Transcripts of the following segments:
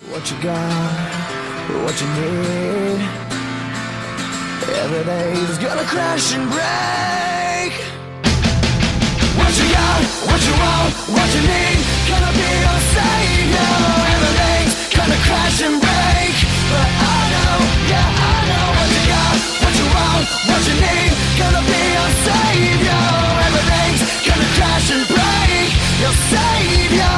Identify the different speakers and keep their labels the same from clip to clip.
Speaker 1: What you got, what you need, everything's gonna crash and break. What you got, what you want, what you need, gonna be your savior. Everything's gonna crash and break, but I know, yeah I know. What you got, what you want, what you need, gonna be your savior. Everything's gonna crash and break, your savior.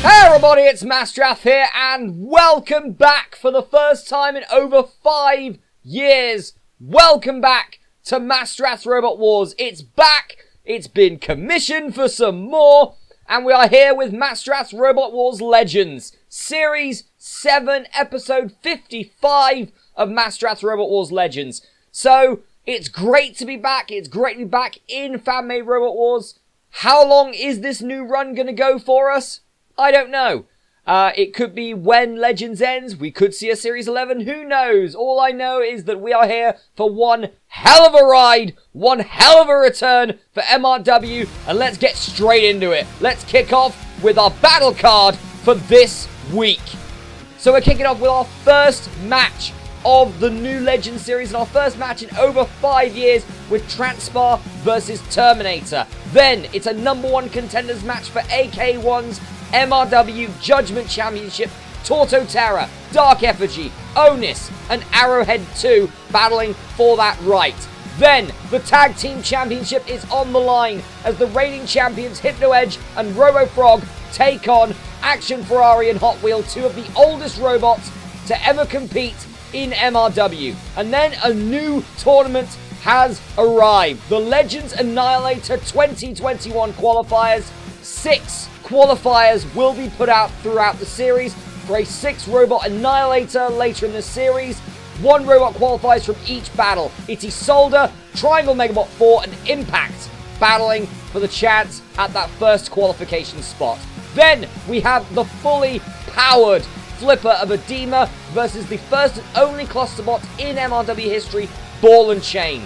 Speaker 2: Hey everybody, it's Masterath here, and welcome back for the first time in over 5 years. Welcome back to Masterath Robot Wars. It's back, it's been commissioned for some more, and we are here with Masterath Robot Wars Legends. Series 7, episode 55 of Masterath Robot Wars Legends. So, it's great to be back, it's great to be back in fan-made Robot Wars. How long is this new run gonna go for us? I don't know. It could be when Legends ends. We could see a Series 11. Who knows? All I know is that we are here for one hell of a ride, one hell of a return for MRW, and let's get straight into it. Let's kick off with our battle card for this week. So we're kicking off with our first match of the new Legends series, and our first match in over 5 years with Transpar VS Terminator. Then it's a #1 contenders match for AK1's MRW Judgement Championship. Torto, Dark Effigy, Onis, and Arrowhead 2 battling for that right. Then the Tag Team Championship is on the line as the reigning champions Hypno-Edge and Robofrog take on Action Ferrari and Hot Wheel, two of the oldest robots to ever compete in MRW. And then a new tournament has arrived. The Legends Annihilator 2021 qualifiers. 6 qualifiers will be put out throughout the series for a 6-robot Annihilator later in the series. 1 robot qualifies from each battle. It's Isolda, Triangle Megabot 4, and Impact battling for the chance at that first qualification spot. Then we have the fully powered flipper of Adema versus the first and only clusterbot in MRW history, Ball and Chain.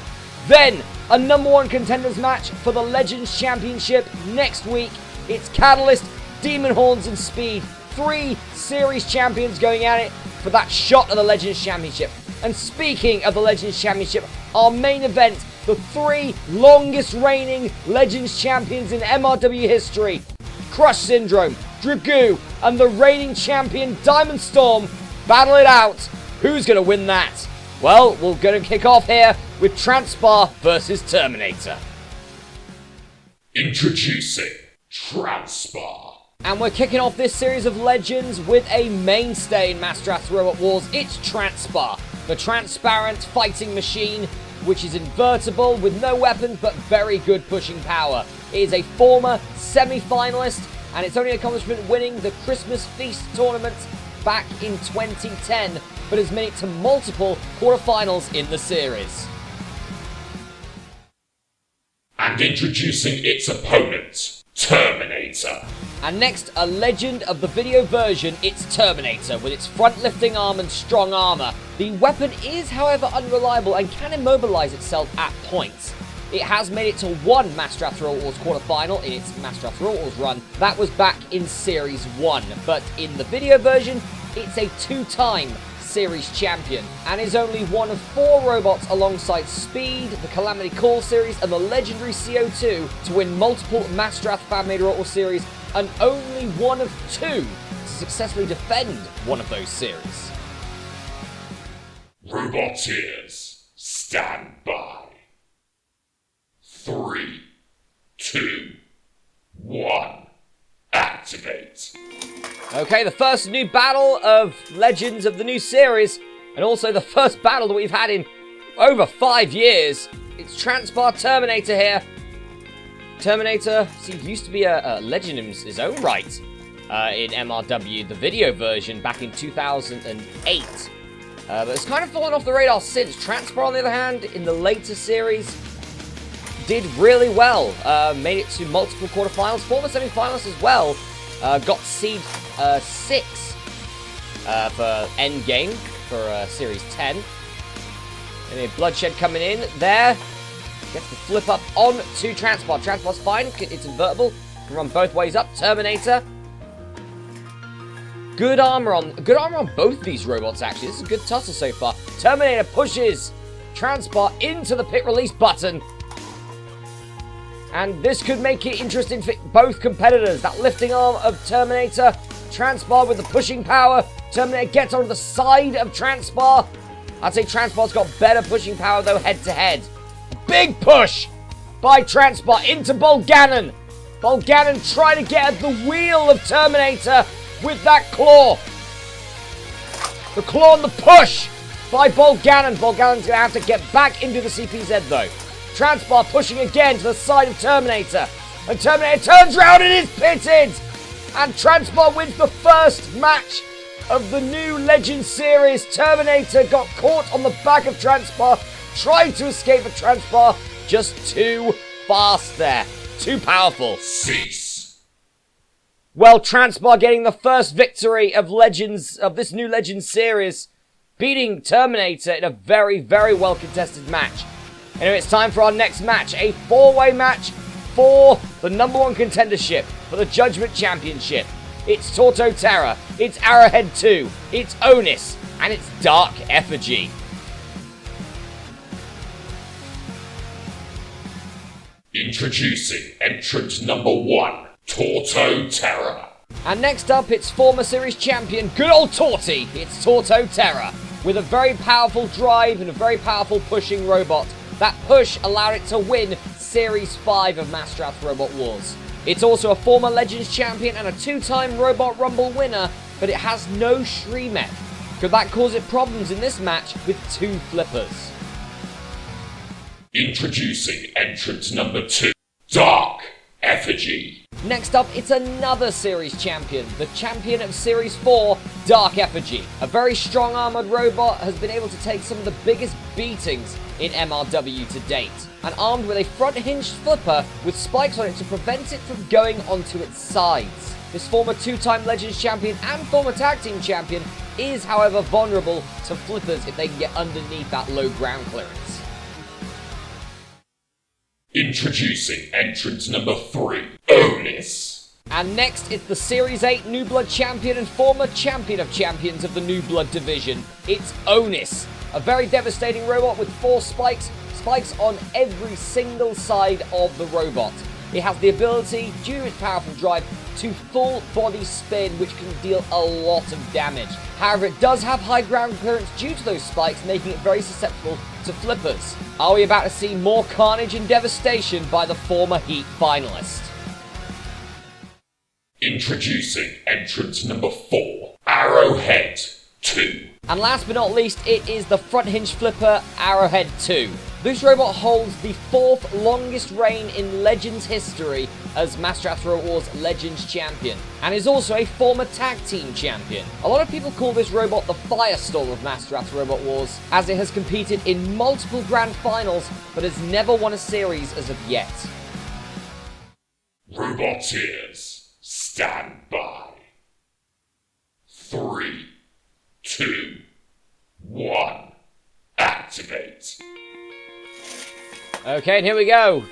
Speaker 2: Then a #1 contenders match for the Legends Championship next week. It's Catalyst, Demon Horns, and Speed. 3 series champions going at it for that shot at the Legends Championship. And speaking of the Legends Championship, our main event, the 3 longest reigning Legends champions in MRW history. Crush Syndrome, Dragoo, and the reigning champion Diamondstorm battle it out. Who's going to win that? Well, we're going to kick off here with Transpar vs Terminator.
Speaker 3: Introducing Transpar.
Speaker 2: And we're kicking off this series of Legends with a mainstay in Masterath Robot Wars. It's Transpar, the transparent fighting machine, which is invertible with no weapons but very good pushing power. It is a former semi-finalist, and its only accomplishment winning the Christmas Feast tournament back in 2010, but has made it to multiple quarterfinals in the series.
Speaker 3: And introducing its opponent, Terminator.
Speaker 2: And next, a legend of the video version, it's Terminator, with its front-lifting arm and strong armor. The weapon is, however, unreliable and can immobilize itself at points. It has made it to 1 Masterath Robot Wars quarterfinal in its Masterath Robot Wars run. That was back in Series 1, but in the video version, it's a 2-time series champion, and is only one of 4 robots alongside Speed, the Calamity Call series, and the legendary CO2 to win multiple Masterath fan-made Robot Wars series, and only one of 2 to successfully defend one of those series.
Speaker 3: Roboteers, stand by. 3, 2, 1, activate.
Speaker 2: Okay, the first new battle of Legends of the new series, and also the first battle that we've had in over 5 years. It's Transpar Terminator here. Terminator, see, used to be a legend in his own right in MRW, the video version, back in 2008. But it's kind of fallen off the radar since. Transpar, on the other hand, in the later series, did really well. Made it to multiple quarterfinals, former semi-finalists as well. Got seed 6 for Endgame for Series 10. And a Bloodshed coming in there. Gets the flip up on to Transpar. Transpar's fine, it's invertible. Can run both ways up. Terminator. Good armor on both of these robots, actually. This is a good tussle so far. Terminator pushes Transpar into the pit release button. And this could make it interesting for both competitors. That lifting arm of Terminator. Transpar with the pushing power. Terminator gets onto the side of Transpar. I'd say Transpar's got better pushing power, though, head-to-head. Big push by Transpar into Bolgannon. Bolgannon trying to get at the wheel of Terminator with that claw. The claw and the push by Bolgannon. Bolgannon's going to have to get back into the CPZ, though. Transpar pushing again to the side of Terminator. And Terminator turns around and is pitted. And Transpar wins the first match of the new Legends series. Terminator got caught on the back of Transpar, tried to escape, but Transpar just too fast there. Too powerful.
Speaker 3: Cease.
Speaker 2: Well, Transpar getting the first victory of this new Legends series, beating Terminator in a very, very well contested match. Anyway, it's time for our next match, a 4-way match for the #1 contendership, for the Judgement Championship. It's Torto Terra, it's Arrowhead 2, it's Onis, and it's Dark Effigy.
Speaker 3: Introducing entrant number 1, Torto Terra.
Speaker 2: And next up, it's former series champion, good old Torty. It's Torto Terra, with a very powerful drive and a very powerful pushing robot. That push allowed it to win Series 5 of Masterath Robot Wars. It's also a former Legends champion and a 2-time Robot Rumble winner, but it has no Shreemeth. Could that cause it problems in this match with 2 flippers?
Speaker 3: Introducing entrant number 2, Dark Effigy.
Speaker 2: Next up, it's another series champion, the champion of Series 4, Dark Effigy. A very strong armored robot, has been able to take some of the biggest beatings in MRW to date, and armed with a front hinged flipper with spikes on it to prevent it from going onto its sides. This former 2-time Legends champion and former tag team champion is, however, vulnerable to flippers if they can get underneath that low ground clearance.
Speaker 3: Introducing entrant number 3, Onis.
Speaker 2: And next, it's the Series 8 New Blood champion and former champion of champions of the New Blood division. It's Onis, a very devastating robot with 4 spikes on every single side of the robot. It has the ability, due to its powerful drive, to full body spin, which can deal a lot of damage. However, it does have high ground clearance due to those spikes, making it very susceptible to flippers. Are we about to see more carnage and devastation by the former Heat finalist?
Speaker 3: Introducing entrant number 4, Arrowhead 2.
Speaker 2: And last but not least, it is the front hinge flipper Arrowhead 2. This robot holds the 4th longest reign in Legends history as Masterath Robot Wars Legends champion, and is also a former tag team champion. A lot of people call this robot the Firestorm of Masterath Robot Wars, as it has competed in multiple grand finals, but has never won a series as of yet.
Speaker 3: Roboteers, stand by. 3, 2, 1, activate.
Speaker 2: Okay, and here we go.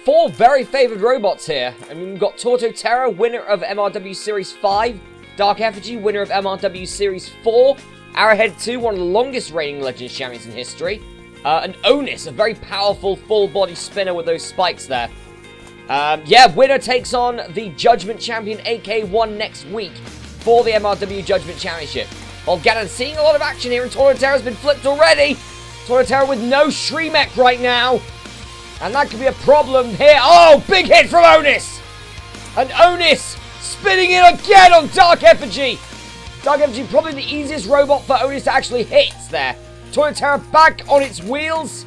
Speaker 2: 4 very favoured robots here. I mean, we've got Torto Terra, winner of MRW Series 5. Dark Effigy, winner of MRW Series 4. Arrowhead 2, one of the longest reigning Legends champions in history. And Onis, a very powerful full-body spinner with those spikes there. Yeah, winner takes on the Judgement champion AK1 next week for the MRW Judgement Championship. Bolgannon seeing a lot of action here, and Torto Terra's been flipped already. Torto Terra with no Shreemeth right now. And that could be a problem here. Oh, big hit from Onis! And Onis spinning it again on Dark Effigy. Dark Effigy probably the easiest robot for Onis to actually hit there. Torto Terra back on its wheels.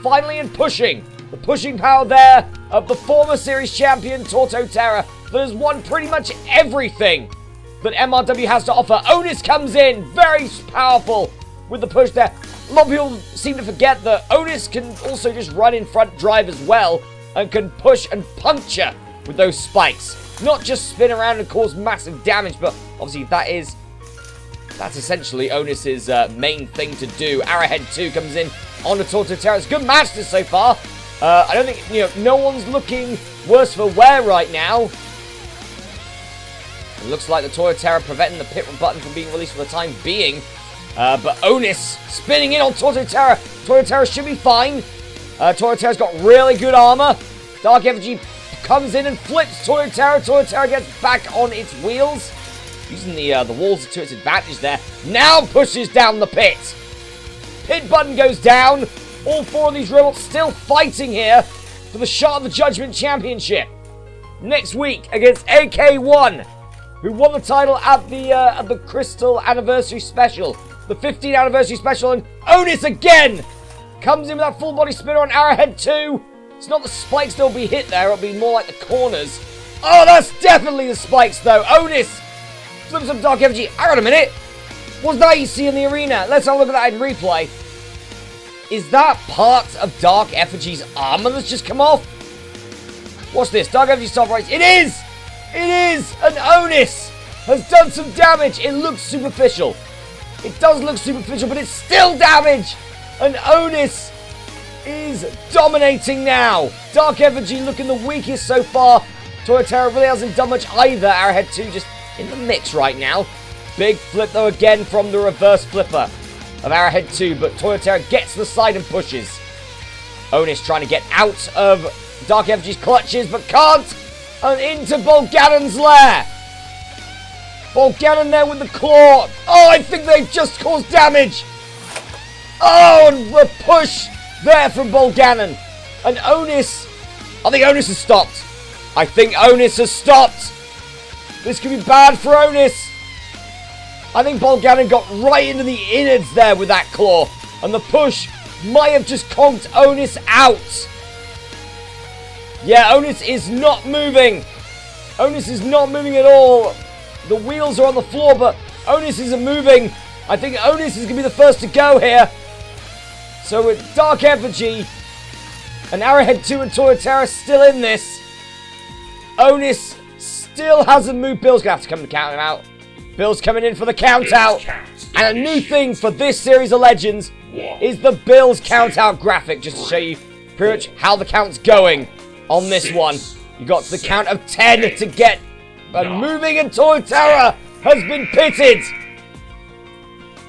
Speaker 2: Finally and pushing. The pushing power there of the former series champion Torto Terra that has won pretty much everything that MRW has to offer. Onis comes in, very powerful with the push there. A lot of people seem to forget that Onis can also just run in front drive as well, and can push and puncture with those spikes. Not just spin around and cause massive damage, but obviously that's essentially Onis's main thing to do. Arrowhead 2 comes in on the Torto Terra. It's a good match this so far. I don't think, no one's looking worse for wear right now. It looks like the Torto Terror preventing the pit button from being released for the time being. But Onis spinning in on Torto Terror. Torto Terror should be fine. Torto Terror's got really good armor. Dark Effigy comes in and flips Torto Terror. Torto Terror gets back on its wheels. Using the walls to its advantage there. Now pushes down the pit. Pit button goes down. All four of these robots still fighting here for the shot of the Judgement Championship. Next week against AK1, who won the title at the Crystal Anniversary Special. The 15th Anniversary Special, and Onis again comes in with that full body spinner on Arrowhead 2. It's not the spikes that'll be hit there, it'll be more like the corners. Oh, that's definitely the spikes though. Onis flips up Dark Effigy. Hang on a minute. What's that you see in the arena? Let's have a look at that in replay. Is that part of Dark Effigy's armor that's just come off? What's this? Dark Effigy's top right. It is! It is! And Onis has done some damage. It looks superficial. It does look superficial, but it's still damage. And Onis is dominating now. Dark Effigy looking the weakest so far. Torto Terror really hasn't done much either. Arrowhead 2 just in the mix right now. Big flip though again from the reverse flipper of Arrowhead 2, but Torto Terror gets to the side and pushes. Onis trying to get out of Dark Effigy's clutches, but can't. And into Bolganon's lair. Bolganon there with the claw. Oh, I think they've just caused damage. Oh, and the push there from Bolganon. And Onis, I think Onis has stopped. I think Onis has stopped. This could be bad for Onis. I think Bolganon got right into the innards there with that claw. And the push might have just conked Onis out. Yeah, Onis is not moving. Onis is not moving at all. The wheels are on the floor, but Onis isn't moving. I think Onis is going to be the first to go here. So with Dark Effigy and Arrowhead 2 and Torto Terror still in this, Onis still hasn't moved. Bill's going to have to come and count him out. Bill's coming in for the count out. And a new thing for this series of Legends is the Bill's count out graphic, just to show you pretty much how the count's going on this one. You got to the count of 10 to get moving, and Torto Terror has been pitted.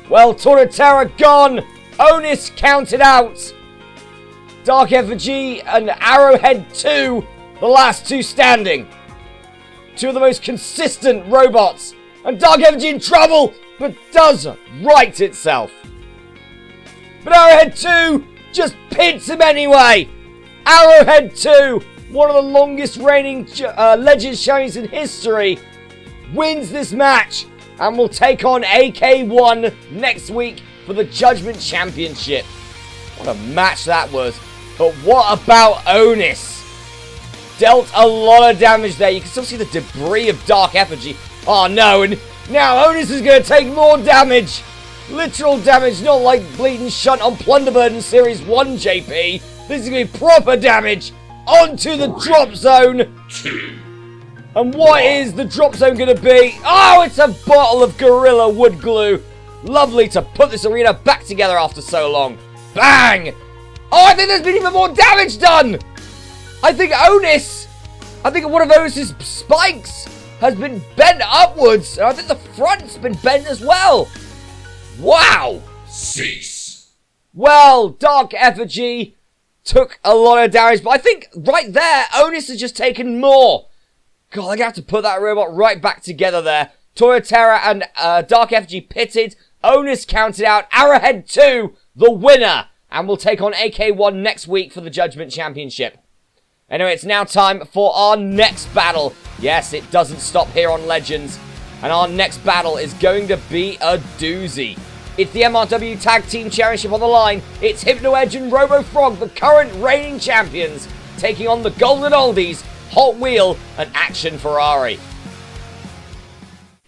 Speaker 2: Well, Torto Terror gone. Onis counted out. Dark Effigy and Arrowhead 2, the last two standing. Two of the most consistent robots. And Dark Effigy in trouble, but does right itself. But Arrowhead 2 just pits him anyway. Arrowhead 2, one of the longest reigning Legends champions in history, wins this match and will take on AK1 next week for the Judgement Championship. What a match that was. But what about Onis? Dealt a lot of damage there. You can still see the debris of Dark Effigy. Oh no, and now Onis is going to take more damage. Literal damage, not like bleeding shunt on Plunderbird in Series 1, JP. This is going to be proper damage onto the drop zone. And what is the drop zone going to be? Oh, it's a bottle of Gorilla Wood Glue. Lovely to put this arena back together after so long. Bang! Oh, I think there's been even more damage done. I think one of Onis's spikes has been bent upwards. And I think the front's been bent as well. Wow.
Speaker 3: Cease.
Speaker 2: Well, Dark Effigy took a lot of damage, but I think right there, Onis has just taken more. God, I'm going to have to put that robot right back together there. Torto Terror and Dark Effigy pitted. Onis counted out. Arrowhead 2, the winner. And we'll take on AK1 next week for the Judgement Championship. Anyway, it's now time for our next battle. Yes, it doesn't stop here on Legends. And our next battle is going to be a doozy. It's the FMRW Tag Team Championship on the line. It's Hypno-Edge and Robofrog, the current reigning champions, taking on the Golden Oldies, Hot Wheel and Action Ferrari.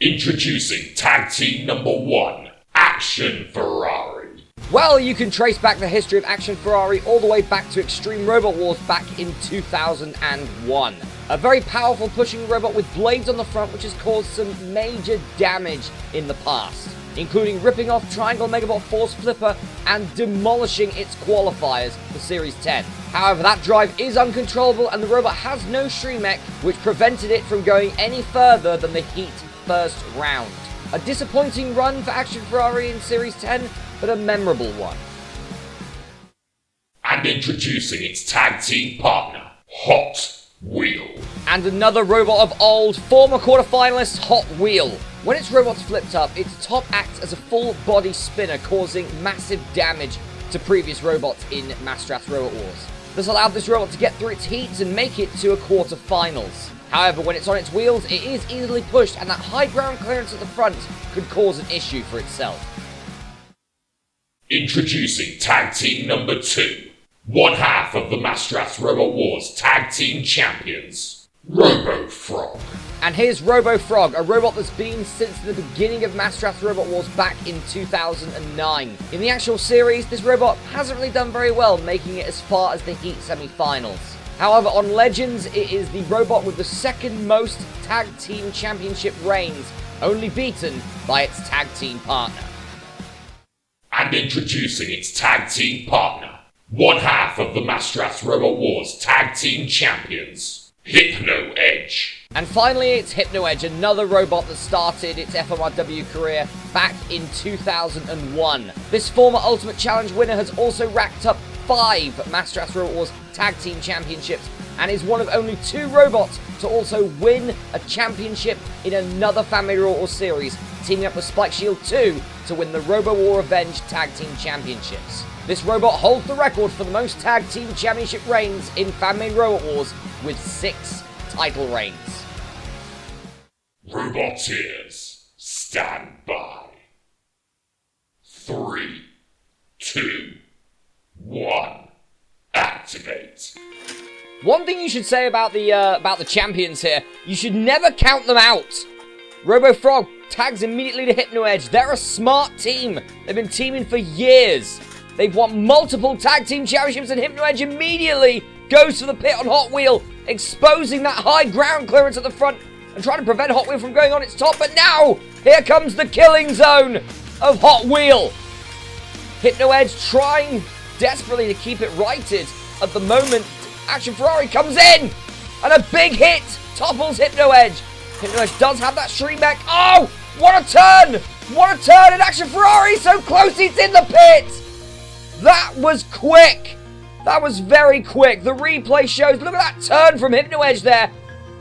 Speaker 3: Introducing Tag Team number 1, Action Ferrari.
Speaker 2: Well, you can trace back the history of Action Ferrari all the way back to Extreme Robot Wars back in 2001. A very powerful pushing robot with blades on the front which has caused some major damage in the past, including ripping off Triangle Megabot Force Flipper and demolishing its qualifiers for Series 10. However, that drive is uncontrollable and the robot has no Shriemek, which prevented it from going any further than the heat first round. A disappointing run for Action Ferrari in Series 10, but a memorable one.
Speaker 3: And introducing its tag team partner, Hot Wheel.
Speaker 2: And another robot of old, former quarterfinalist Hot Wheel. When its robot's flipped up, its top acts as a full body spinner, causing massive damage to previous robots in Masterath Robot Wars. This allowed this robot to get through its heats and make it to a quarterfinals. However, when it's on its wheels, it is easily pushed, and that high ground clearance at the front could cause an issue for itself.
Speaker 3: Introducing tag team number 2, one half of the Masterath Robot Wars tag team champions, Robofrog.
Speaker 2: And here's Robofrog, a robot that's been since the beginning of Masterath Robot Wars back in 2009. In the actual series, this robot hasn't really done very well, making it as far as the Heat semi-finals. However, on Legends, it is the robot with the second most tag team championship reigns, only beaten by its tag team partner.
Speaker 3: And introducing its tag team partner, one half of the Masterath Robot Wars tag team champions, Hypno-Edge.
Speaker 2: And finally, it's Hypno-Edge, another robot that started its FMRW career back in 2001. This former Ultimate Challenge winner has also racked up 5 Masterath Robot Wars Tag Team Championships, and is one of only 2 robots to also win a championship in another Family Robot Wars series, teaming up with Spike Shield 2 to win the Robo War Revenge Tag Team Championships. This robot holds the record for the most Tag Team Championship reigns in Family Robot Wars with 6 title reigns.
Speaker 3: Roboteers, stand by. 3, 2, 1, activate.
Speaker 2: One thing you should say about the champions here, you should never count them out. Robofrog tags immediately to Hypno-Edge. They're a smart team. They've been teaming for years. They've won multiple tag team championships, and Hypno-Edge immediately goes for the pit on Hot Wheel, exposing that high ground clearance at the front and trying to prevent Hot Wheel from going on its top. But now, here comes the killing zone of Hot Wheel. Hypno-Edge trying desperately to keep it righted. At the moment, Action Ferrari comes in, and a big hit topples Hypno-Edge. Hypno-Edge does have that stream back. Oh, what a turn! What a turn! And Action Ferrari so close, it's in the pit! That was quick! That was very quick. The replay shows, look at that turn from Hypno-Edge there.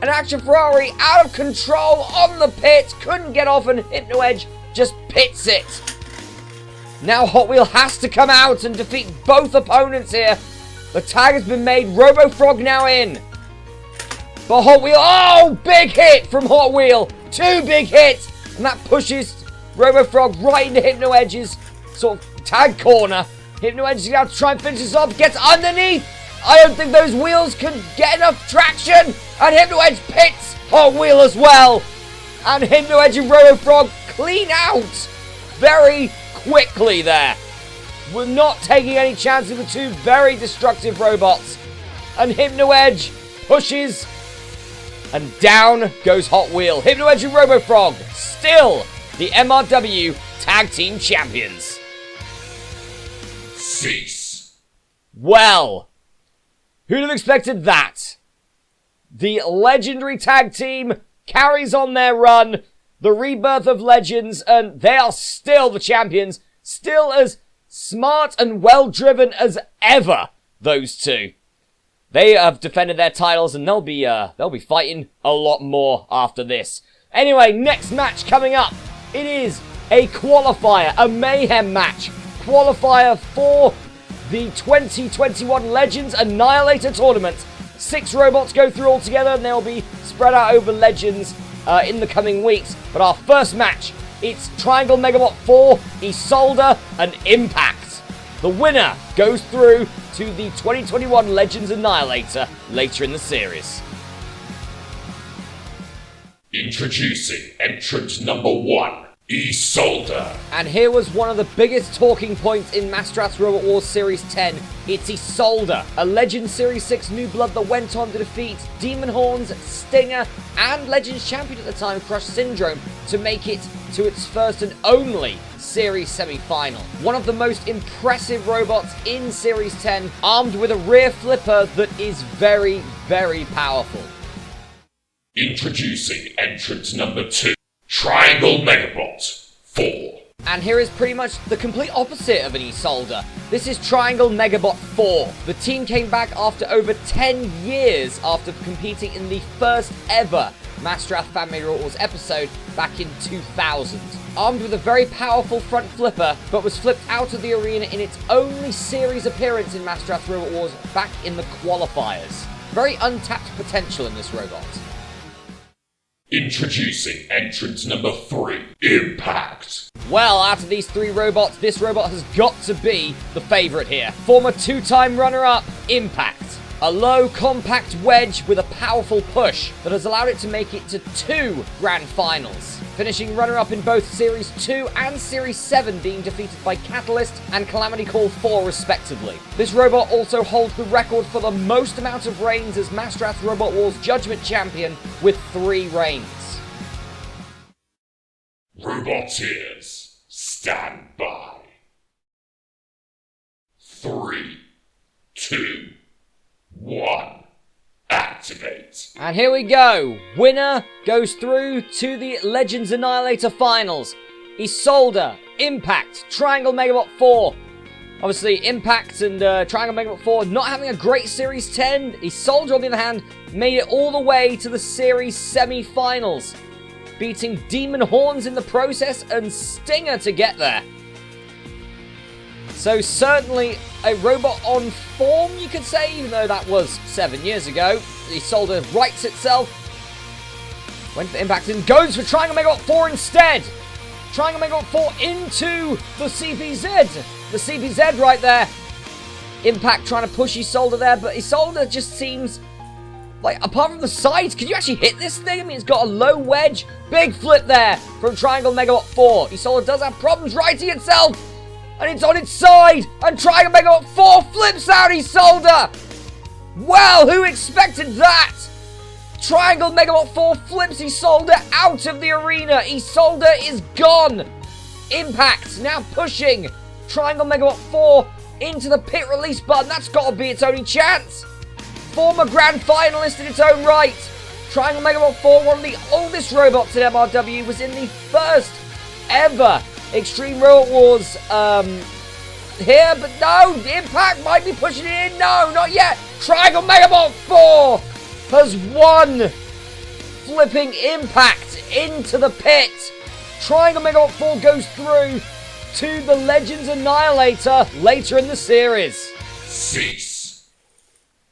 Speaker 2: And Action Ferrari out of control on the pit, couldn't get off, and Hypno-Edge just pits it. Now Hot Wheel has to come out and defeat both opponents here. The tag has been made, Robofrog now in. But Hot Wheel, oh, big hit from Hot Wheel. 2 big hits, and that pushes Robofrog right into Hypno-Edge's sort of tag corner. Hypno-Edge is going to try and finish this off, gets underneath. I don't think those wheels can get enough traction, and Hypno-Edge pits Hot Wheel as well. And Hypno-Edge and Robofrog clean out very quickly there. We're not taking any chances with 2 very destructive robots. And Hypno-Edge pushes, and down goes Hot Wheel. Hypno-Edge and Robofrog, still the MRW Tag Team Champions.
Speaker 3: Cease.
Speaker 2: Well, who'd have expected that? The legendary tag team carries on their run, the rebirth of legends, and they are still the champions, still as smart and well-driven as ever, those 2. They have defended their titles, and they'll be fighting a lot more after this. Anyway, next match coming up. It is a qualifier, a mayhem match. Qualifier for the 2021 Legends Annihilator Tournament. 6 robots go through altogether, and they'll be spread out over Legends in the coming weeks. But our first match, it's Triangle Megabot 4, Isolda, and Impact. The winner goes through to the 2021 Legends Annihilator later in the series.
Speaker 3: Introducing entrant number 1, Isolda.
Speaker 2: And here was one of the biggest talking points in Masterath Robot Wars Series 10. It's Isolda, a Legends Series 6 new blood that went on to defeat Demon Horns, Stinger, and Legends Champion at the time, Crush Syndrome, to make it to its first and only Series semi-final. One of the most impressive robots in Series 10, armed with a rear flipper that is very, very powerful.
Speaker 3: Introducing entrant number 2, Triangle Megabot 4.
Speaker 2: And here is pretty much the complete opposite of an Isolda. This is Triangle Megabot 4. The team came back after over 10 years after competing in the first ever Masterath Family Wars episode back in 2000. Armed with a very powerful front flipper, but was flipped out of the arena in its only series appearance in Masterath Robot Wars back in the Qualifiers. Very untapped potential in this robot.
Speaker 3: Introducing entrant number 3, Impact.
Speaker 2: Well, out of these 3 robots, this robot has got to be the favourite here. Former 2-time runner-up, Impact. A low, compact wedge with a powerful push that has allowed it to make it to 2 Grand Finals. Finishing runner-up in both Series 2 and Series 7, being defeated by Catalyst and Calamity Call 4 respectively. This robot also holds the record for the most amount of reigns as Masterath Robot Wars Judgement champion with 3 reigns.
Speaker 3: Roboteers, stand by. 3, 2, 1, activate.
Speaker 2: And here we go. Winner goes through to the Legends Annihilator finals. Isolda, Impact, Triangle Megabot 4. Obviously, Impact and Triangle Megabot 4 not having a great Series 10. Isolda, on the other hand, made it all the way to the Series semi-finals, beating Demon Horns in the process and Stinger to get there. So certainly a robot on form, you could say, even though that was 7 years ago. Isolda rights itself. Went for Impact and goes for Triangle Megabot 4 instead. Triangle Megabot 4 into the CPZ. The CPZ right there. Impact trying to push Isolda there, but Isolda just seems like, apart from the sides, can you actually hit this thing? I mean, it's got a low wedge. Big flip there from Triangle Megabot 4. Isolda does have problems righting itself. And it's on its side, and Triangle Megabot 4 flips out Isolda! Well, who expected that? Triangle Megabot 4 flips Isolda out of the arena. Isolda is gone. Impact now pushing Triangle Megabot 4 into the pit release button. That's got to be its only chance. Former grand finalist in its own right. Triangle Megabot 4, one of the oldest robots in MRW, was in the first ever Extreme Robot Wars here, but no, Impact might be pushing it in. No, not yet. Triangle Megabot 4 has won, flipping Impact into the pit. Triangle Megabot 4 goes through to the Legends Annihilator later in the series.
Speaker 3: Cease.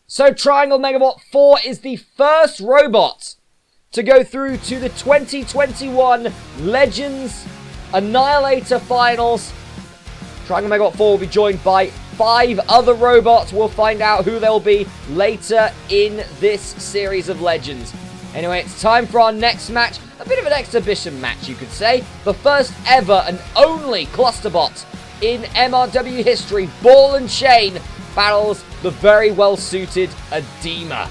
Speaker 2: So Triangle Megabot 4 is the first robot to go through to the 2021 Legends Annihilator finals. Triangle Megabot 4 will be joined by 5 other robots. We'll find out who they'll be later in this series of Legends. Anyway, it's time for our next match. A bit of an exhibition match, you could say. The first ever and only clusterbot in MRW history, Ball and Chain, battles the very well-suited Adema.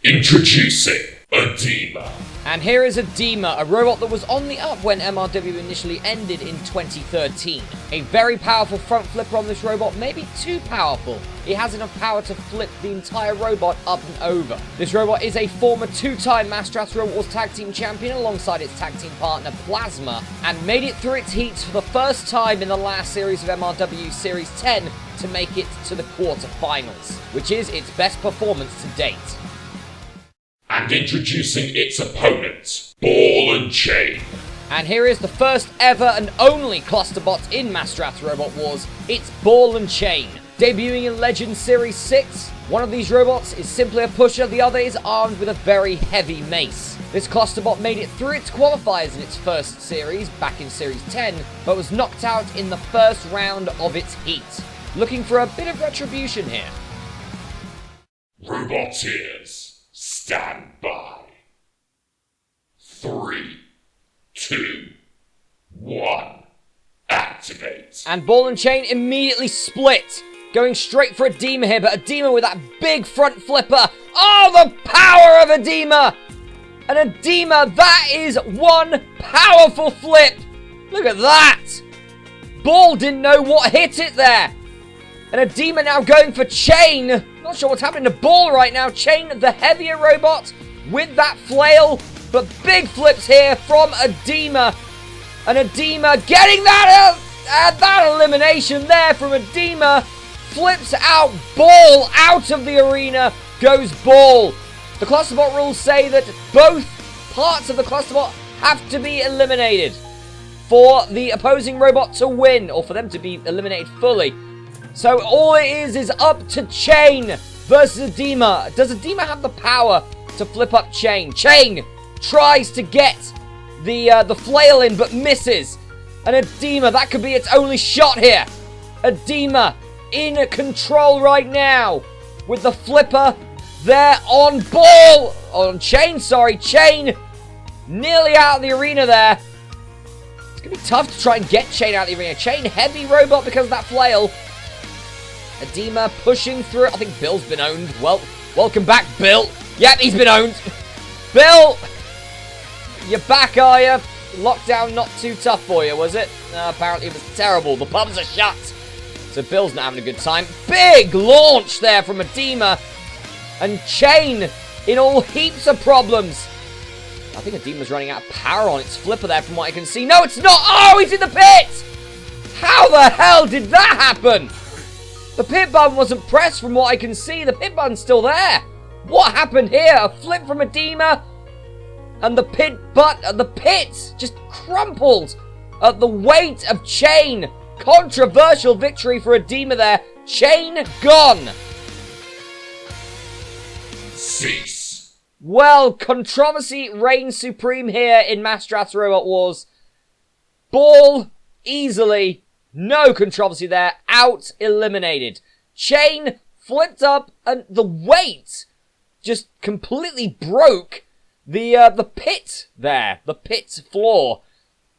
Speaker 3: Introducing Adema.
Speaker 2: And here is Adema, a robot that was on the up when MRW initially ended in 2013. A very powerful front flipper on this robot, maybe too powerful. It has enough power to flip the entire robot up and over. This robot is a former 2-time Masterath Robot Wars Tag Team Champion alongside its tag team partner Plasma, and made it through its heats for the first time in the last series of MRW Series 10 to make it to the quarterfinals, which is its best performance to date.
Speaker 3: And introducing its opponent, Ball and Chain.
Speaker 2: And here is the first ever and only clusterbot in Masterath Robot Wars. It's Ball and Chain. Debuting in Legends Series 6, one of these robots is simply a pusher, the other is armed with a very heavy mace. This clusterbot made it through its qualifiers in its first series, back in Series 10, but was knocked out in the first round of its heat. Looking for a bit of retribution here.
Speaker 3: Roboteers, stand by. 3, 2, 1, activate.
Speaker 2: And Ball and Chain immediately split, going straight for Adema here, but Adema with that big front flipper. Oh, the power of Adema! And Adema, that is one powerful flip. Look at that. Ball didn't know what hit it there. And Adema now going for Chain. Not sure what's happening to Ball right now. Chain, the heavier robot, with that flail. But big flips here from Adema. And Adema getting that elimination there from Adema. Flips out Ball out of the arena. Goes Ball. The Clusterbot rules say that both parts of the Clusterbot have to be eliminated for the opposing robot to win, or for them to be eliminated fully. So all it is up to Chain versus Adema. Does Adema have the power to flip up Chain? Chain tries to get the flail in, but misses. And Adema, that could be its only shot here. Adema in control right now with the flipper there on Ball. On Chain, sorry. Chain nearly out of the arena there. It's going to be tough to try and get Chain out of the arena. Chain, heavy robot because of that flail. Adema pushing through. I think Bill's been owned. Well, welcome back, Bill. Yep, he's been owned. Bill, you're back, are you? Lockdown not too tough for you, was it? No, apparently it was terrible. The pubs are shut. So Bill's not having a good time. Big launch there from Adema. And Chain in all heaps of problems. I think Adema's running out of power on its flipper there from what I can see. No, it's not. Oh, he's in the pit. How the hell did that happen? The pit button wasn't pressed from what I can see. The pit button's still there. What happened here? A flip from Adema. And the pit just crumpled at the weight of Chain. Controversial victory for Adema there. Chain gone.
Speaker 3: Cease.
Speaker 2: Well, controversy reigns supreme here in Masterath Robot Wars. Ball, easily, no controversy there, out, eliminated. Chain flipped up, and the weight just completely broke the pit there, the pit floor.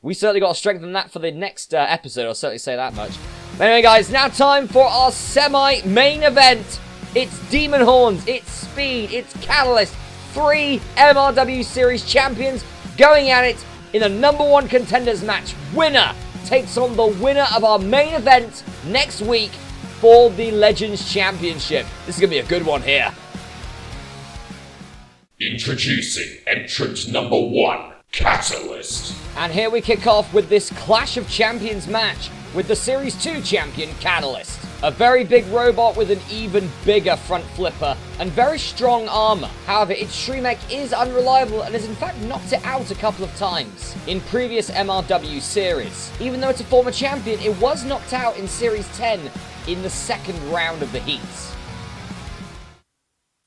Speaker 2: We certainly got to strengthen that for the next episode, I'll certainly say that much. But anyway, guys, now time for our semi-main event. It's Demon Horns, it's Speed, it's Catalyst. 3 MRW Series champions going at it in a #1 Contenders match. Winner takes on the winner of our main event next week for the Legends Championship. This is going to be a good one here.
Speaker 3: Introducing entrant number 1, Catalyst.
Speaker 2: And here we kick off with this Clash of Champions match with the Series 2 champion, Catalyst. A very big robot with an even bigger front flipper and very strong armor. However, its Shremek is unreliable and has in fact knocked it out a couple of times in previous MRW series. Even though it's a former champion, it was knocked out in Series 10 in the second round of the heats.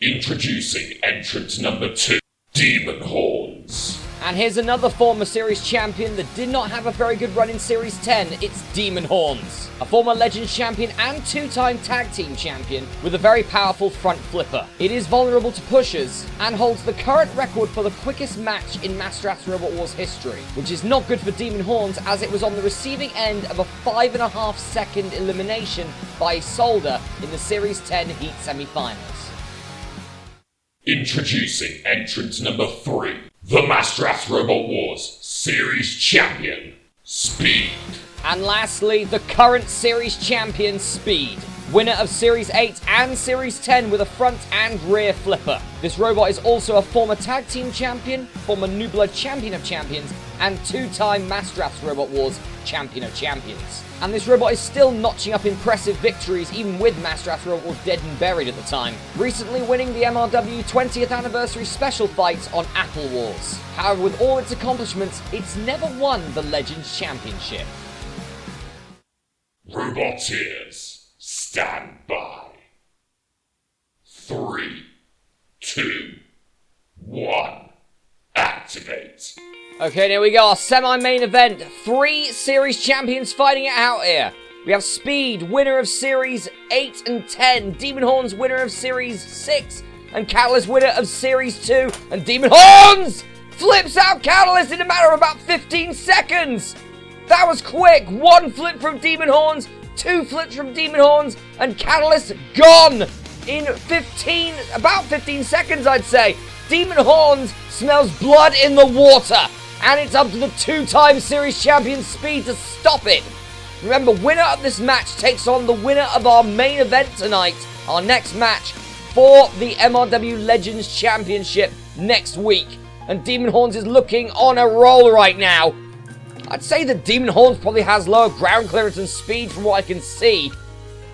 Speaker 3: Introducing entrant number 2, Demon Horns.
Speaker 2: And here's another former Series champion that did not have a very good run in Series 10. It's Demon Horns. A former Legends champion and 2-time tag team champion with a very powerful front flipper. It is vulnerable to pushers and holds the current record for the quickest match in Masterath Robot Wars history, which is not good for Demon Horns as it was on the receiving end of a 5.5 second elimination by Isolda in the Series 10 heat semi-finals.
Speaker 3: Introducing entrant number 3, the Masterath Robot Wars Series Champion, Speed.
Speaker 2: And lastly, the current Series Champion, Speed. Winner of Series 8 and Series 10 with a front and rear flipper. This robot is also a former Tag Team Champion, former New Blood Champion of Champions, and 2-time Masterath Robot Wars Champion of Champions. And this robot is still notching up impressive victories even with Masterath Robot Wars dead and buried at the time, recently winning the MRW 20th Anniversary Special Fight on Apple Wars. However, with all its accomplishments, it's never won the Legends Championship.
Speaker 3: Roboteers, stand by. 3, 2, 1, activate.
Speaker 2: Okay, here we go, our semi-main event. 3 Series champions fighting it out here. We have Speed, winner of Series 8 and 10. Demon Horns, winner of Series 6. And Catalyst, winner of Series 2. And Demon Horns flips out Catalyst in a matter of about 15 seconds. That was quick. 1 flip from Demon Horns, 2 flips from Demon Horns, and Catalyst gone in about 15 seconds, I'd say. Demon Horns smells blood in the water. And it's up to the 2-time Series Champion Speed to stop it. Remember, winner of this match takes on the winner of our main event tonight, our next match for the MRW Legends Championship next week. and Demon Horns is looking on a roll right now. I'd say that Demon Horns probably has lower ground clearance and speed from what I can see.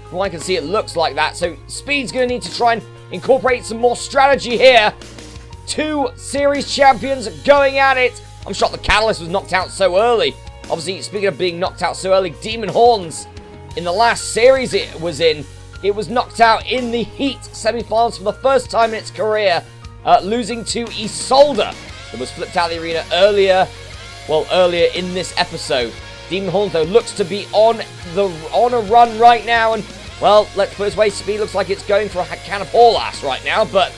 Speaker 2: From what I can see, it looks like that. So Speed's going to need to try and incorporate some more strategy here. Two series champions going at it. I'm shocked the Catalyst was knocked out so early. Obviously, speaking of being knocked out so early, Demon Horns, in the last series it was knocked out in the Heat semi-finals for the first time in its career, losing to Isolda. It was flipped out of the arena earlier in this episode. Demon Horns, though, looks to be on a run right now, and, well, let's put it this way, Speed looks like it's going for a can of all ass right now, but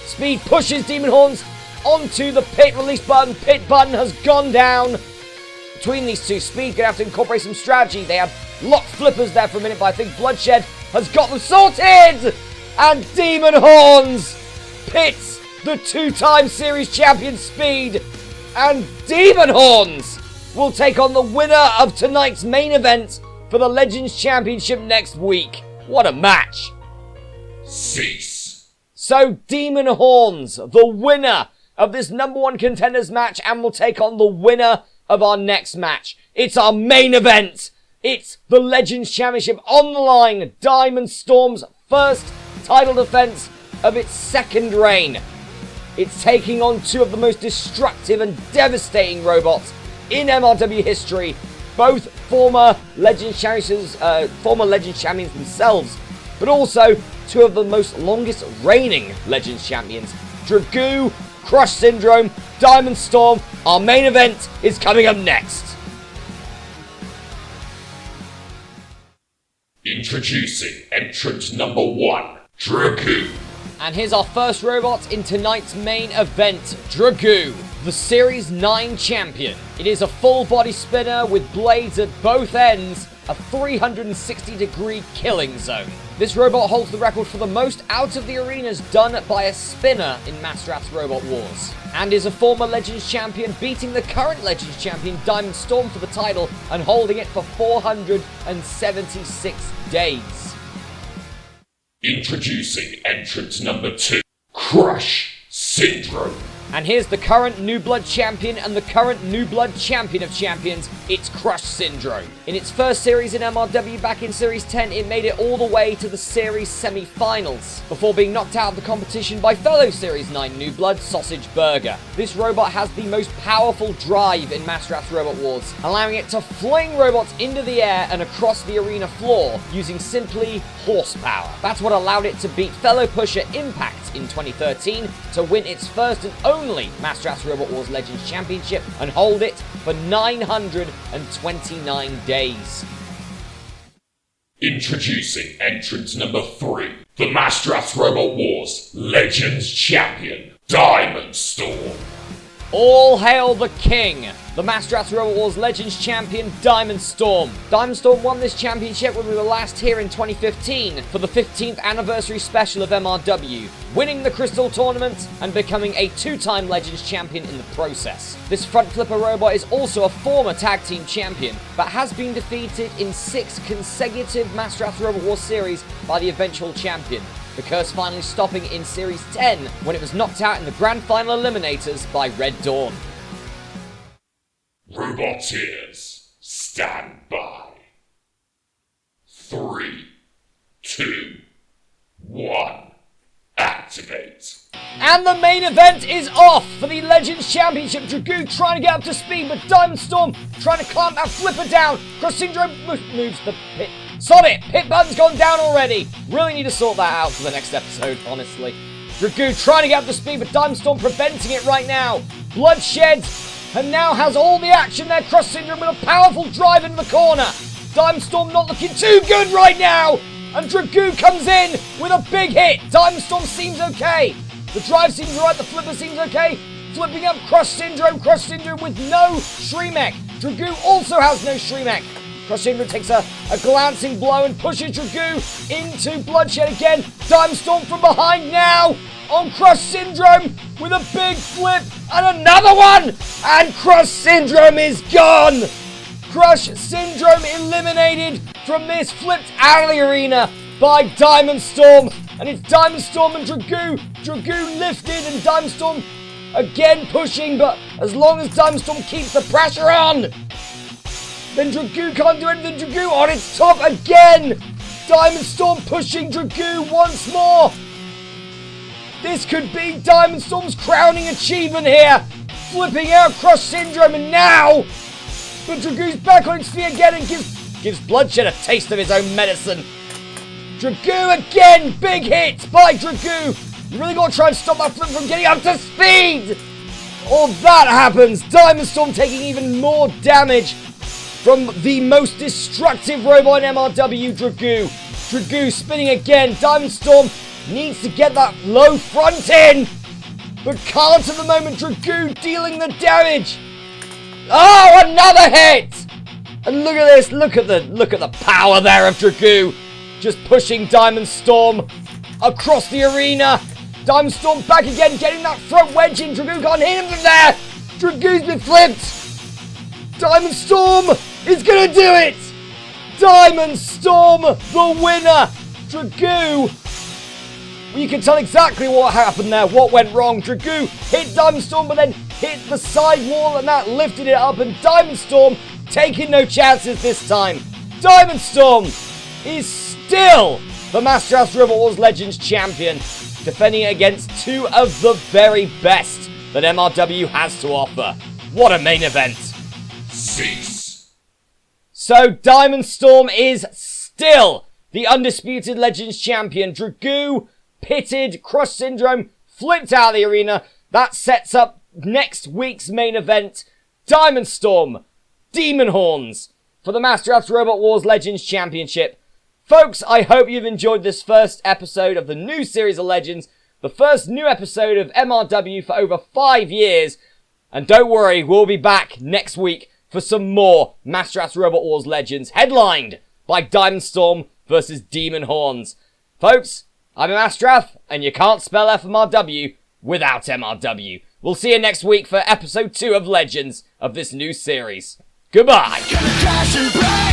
Speaker 2: Speed pushes Demon Horns onto the pit release button. Pit button has gone down. Between these two, Speed gonna have to incorporate some strategy. They had locked flippers there for a minute, but I think Bloodshed has got them sorted! And Demon Horns pits the two-time series champion Speed, and Demon Horns will take on the winner of tonight's main event for the Legends Championship next week. What a match!
Speaker 3: Cease.
Speaker 2: So Demon Horns, the winner of this #1 Contenders match, and will take on the winner of our next match. It's our main event. It's the Legends Championship on the line. Diamondstorm's first title defense of its second reign. It's taking on two of the most destructive and devastating robots in MRW history. Both former Legends champions themselves, but also two of the most longest reigning Legends champions. Dragoo, Crush Syndrome, Diamondstorm. Our main event is coming up next.
Speaker 3: Introducing entrant number 1, Dragoo.
Speaker 2: And here's our first robot in tonight's main event, Dragoo, the Series 9 champion. It is a full body spinner with blades at both ends, a 360-degree killing zone. This robot holds the record for the most out of the arenas done by a spinner in Masterath's Robot Wars, and is a former Legends champion, beating the current Legends champion Diamondstorm for the title and holding it for 476 days.
Speaker 3: Introducing entrant number 2, Crush Syndrome.
Speaker 2: And here's the current New Blood champion and the current New Blood champion of champions. It's Crush Syndrome. In its first series in MRW back in Series 10, it made it all the way to the series semi-finals, before being knocked out of the competition by fellow Series 9 New Blood Sausage Burger. This robot has the most powerful drive in Masterath's Robot Wars, allowing it to fling robots into the air and across the arena floor using simply horsepower. That's what allowed it to beat fellow pusher Impact in 2013 to win its first and only Masterath's Robot Wars Legends Championship and hold it for 929 days.
Speaker 3: Introducing entrant number 3, the Masterath's Robot Wars Legends Champion, Diamondstorm.
Speaker 2: All hail the king, the Masterath's Robot Wars Legends Champion, Diamondstorm. Diamondstorm won this championship when we were last here in 2015 for the 15th anniversary special of MRW, winning the Crystal Tournament and becoming a 2-time Legends Champion in the process. This front flipper robot is also a former tag team champion, but has been defeated in 6 consecutive Masterath's Robot Wars series by the eventual champion. The curse finally stopping in Series 10 when it was knocked out in the Grand Final Eliminators by Red Dawn.
Speaker 3: Roboteers, stand by. 3, 2, 1, activate.
Speaker 2: And the main event is off for the Legends Championship. Dragoo trying to get up to speed, but Diamondstorm trying to clamp that flipper down. Cross Syndrome moves the pit. Sod it! Pit button's gone down already. Really need to sort that out for the next episode, honestly. Dragoo trying to get up to speed, but Diamondstorm preventing it right now. Bloodshed, and now has all the action there. Cross Syndrome with a powerful drive into the corner. Diamondstorm not looking too good right now. And Dragoo comes in with a big hit. Diamondstorm seems okay. The drive seems right, the flipper seems okay. Flipping up Crush Syndrome with no Shreemech. Dragoo also has no Shreemech. Crush Syndrome takes a glancing blow and pushes Dragoo into Bloodshed again. Diamondstorm from behind now on Crush Syndrome with a big flip and another one. And Crush Syndrome is gone. Crush Syndrome eliminated from this, flipped out of the arena by Diamondstorm. And it's Diamondstorm and Dragoo. Dragoo lifted and Diamondstorm again pushing, but as long as Diamondstorm keeps the pressure on, then Dragoo can't do anything. Dragoo on its top again. Diamondstorm pushing Dragoo once more. This could be Diamondstorm's crowning achievement here. Flipping out Crush Syndrome, and now, but Dragoo's back on its feet again and gives Bloodshed a taste of his own medicine. Dragoo again, big hits by Dragoo. You really got to try and stop that flip from getting up to speed. All that happens. Diamondstorm taking even more damage from the most destructive robot in MRW, Dragoo. Dragoo spinning again. Diamondstorm needs to get that low front in, but can't at the moment. Dragoo dealing the damage. Oh, another hit! And look at this. Look at the power there of Dragoo. Just pushing Diamondstorm across the arena. Diamondstorm back again, getting that front wedge in. Dragoo can't hit him from there. Dragoo's been flipped. Diamondstorm is going to do it. Diamondstorm, the winner. Dragoo, well, you can tell exactly what happened there, what went wrong. Dragoo hit Diamondstorm, but then hit the side wall, and that lifted it up. And Diamondstorm taking no chances this time. Diamondstorm is still the Masterath Robot Wars Legends champion, defending against two of the very best that MRW has to offer. What a main event.
Speaker 3: Cease.
Speaker 2: So Diamondstorm is still the undisputed Legends champion. Dragoo pitted, Crush Syndrome flipped out of the arena. That sets up next week's main event. Diamondstorm, Demon Horns for the Masterath Robot Wars Legends Championship. Folks, I hope you've enjoyed this first episode of the new series of Legends, the first new episode of MRW for over 5 years. And don't worry, we'll be back next week for some more Masterath Robot Wars Legends, headlined by Diamondstorm versus Demon Horns. Folks, I'm Masterath, and you can't spell FMRW without MRW. We'll see you next week for episode 2 of Legends of this new series. Goodbye!
Speaker 1: Gonna crash and break.